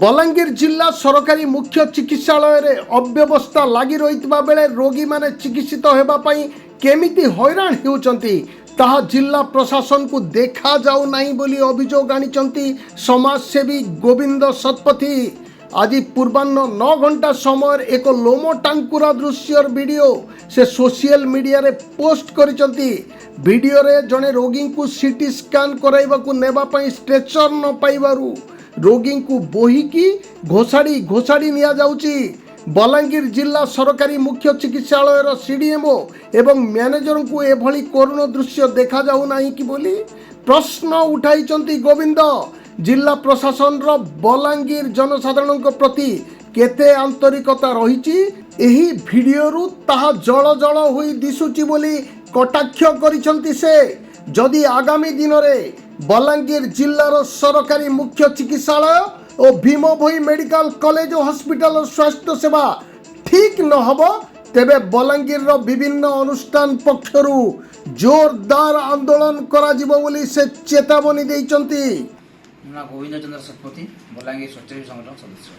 बलांगीर जिला सरकारी मुख्य चिकित्सालय अव्यवस्था लगी रही बेले रोगी माने चिकित्सित होगापी केमिति हैरान होउचंती ताहा जिला प्रशासन को देखा जाऊ नहीं बोली अभियोग आनिचंती समाजसेवी गोविंद शतपथी। आज पूर्वाह्न 9 घंटा समय एक लोम टांकुरा दृश्यर वीडियो से सोशल मीडिया रे पोस्ट करिसंती। वीडियो रे जने रोगी को सीटी स्कैन कराइबाकू नेबापई स्ट्रेचर न पाइबारू रोगी को बोहिकी घोषाड़ी घोषाड़ी निया जाउची। बलांगीर जिला सरकारी मुख्य चिकित्सालय सीडीएमओ एवं मैनेजर को एभली करुण दृश्य देखा जाऊ नहीं कि बोली प्रश्न उठाई गोविंद। जिला प्रशासन रो बलांगीर जनसाधारण प्रति केते आंतरिकता रही एही वीडियो ताहा जल जल होई दिसुची बोली कटाक्ष करिसंती से। जदि आगामी दिन में बलांगीर जिलार सरकारी मुख्य चिकित्सालय और भीमभोई मेडिकल कॉलेज और हॉस्पिटल स्वास्थ्य सेवा ठीक न हब तेबे बलांगीर रो विभिन्न अनुष्ठान पक्षरु जोरदार आंदोलन करा जिवो बोली से चेतावनी देइचंती। गोविंद चंद्र शतपथी बलांगीर स्वच्छेवी संगठन सदस्य।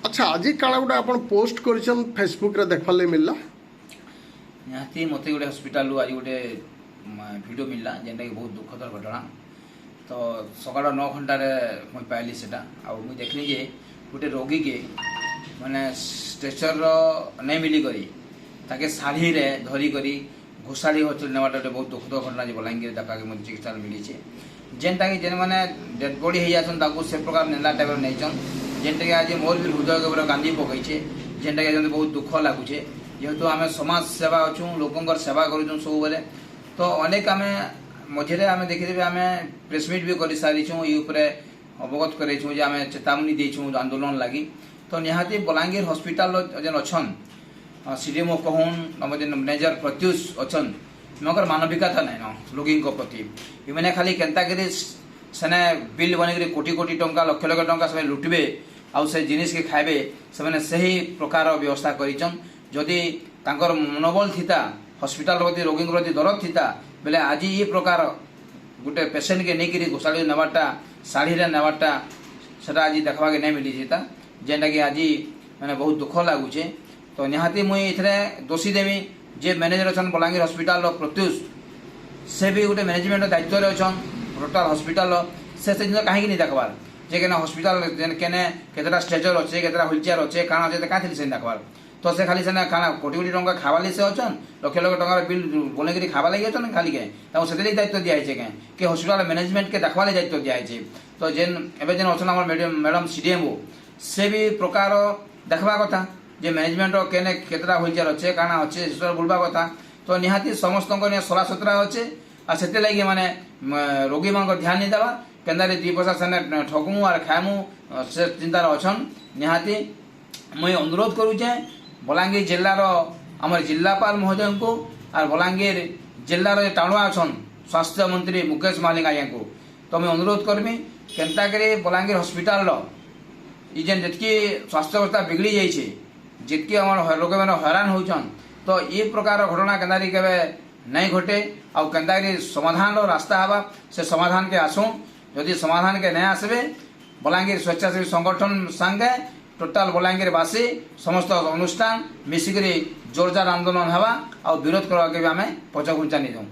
अच्छा आज काला गोटे आपण पोस्ट करिसन फेसबुक रे देखा मिलला निहाती मते गोटे हॉस्पिटल आज गोटे वीडियो मिलला जेनटा कि बहुत दुखद घटना। तो सकाळ 9 घंटा मुझे पाइली से मुझे देखली जे गोटे रोगी के माने स्ट्रेचर नहीं मिलिकी ताके शाढ़ी रे धरी करी घोषाड़ी हॉस्पिटल नेवाटा गोटे बहुत दुखद घटना जे बलांगीर देखा के मत चिकित्सा मिली जेनटा कि जेन मैंने डेड बॉडी हो जासन से प्रकार नेला टाइप नहींचन जेनटा कि आज मोर भी हृदय के पूरा कांदी पकईचे जेनटा कि बहुत दुख लगुचे जेहेतु आम समाज सेवा अच्छू लोकंर सेवा करूँ सब बेले। तो अनेक आम मझे आम देखी आम प्रेसमिट भी कर सारीचु ये अवगत करें आम चेतावनी देचु आंदोलन लगी। तो निहाती बलांगीर हॉस्पिटल जेन अच्छन सीडीएमओ कहून आम जेन मैनेजर प्रत्युष अच्छन इमकर मानविकता नाइन रोगी प्रति इमने खाली केन्ता करी सेने बिल बन कोटी कोटी टंका लक्ष लक्ष टंका से लुटबे आउ से जिनिस के खाइबे से सही प्रकार व्यवस्था करिचन। जदि तांकर मनोबल थिता हॉस्पिटल प्रति रोगी प्रति दरद थिता बेले आज ये प्रकार गोटे पेसेंट के नहीं घोषाड़ी नेबाटा शाढ़ी रे नेबाटा सेटा आज देखा के नहीं मिली था जेनटा कि आज मैंने बहुत दुख लगुचे। तो निहाती मुई इथरे दोषी देवी जे मैनेजर अच्छन बलांगीर हॉस्पिटल प्रत्युष से भी गोटे मैनेजमेंट दायित्व अच्छन टोटाल हॉस्पिटल से जिन कहीं नहीं देखबार जे केना हॉस्पिटल केने केतटा स्ट्रेचर अच्छे केतटा व्हील चेयर अच्छे काଣା अच्छे क्या थी से देखबार। तो से खाली सेना खाना कोटी कोटी टंका खावाली से अच्छन लक्ष लक्ष टंकार बिल बनेकरी खावा लगी अच्छन खाली के से दायित्व दिखाई कि हॉस्पिटल मैनेजमेंट के देखवा दायित्व दिखाई। तो जेन एवं जेन अच्छन मैडम सीडीएमओ से भी प्रकार देखा कथा जे मैनेजमेंट केने केतटा व्हील चेयर अच्छे काଣା अच्छे से बुलवा कथा। तो निहाती समस्त सला सुतरा अच्छे आ से लगे माने रोगी मान ध्यान नहीं देवा केन्दा 2 पैसा से ठकमु और खाएमु से चिंतार अच्छन। निहाती मुई अनुरोध करुचे बलांगीर जिलार आम जिलापाल महोदय को और बलांगीर जिलार टाणुआ अच्छन स्वास्थ्य मंत्री मुकेश महालिक आज्ञा को। तो मुझे अनुरोध करमी केन्ता करी बलांगीर हॉस्पिटल जेन जितकी स्वास्थ्य अवस्था बिगड़ी जाइए जितकी आम रोगी मैंने हैरान होचन तो ये प्रकार घटना केन्ता केवे नहीं घटे आउ केन्ता समाधान रास्ता हवा से समाधान के आसू जदि समाधान के नहीं आसबे बलांगीर स्वेच्छासेवी संगठन संगे टोटाल बलांगीरवासी समस्त अनुष्ठान मिसिक जोरदार आंदोलन हवा और विरोध करवा के भी आम पछघुंचा नहीं दूँ।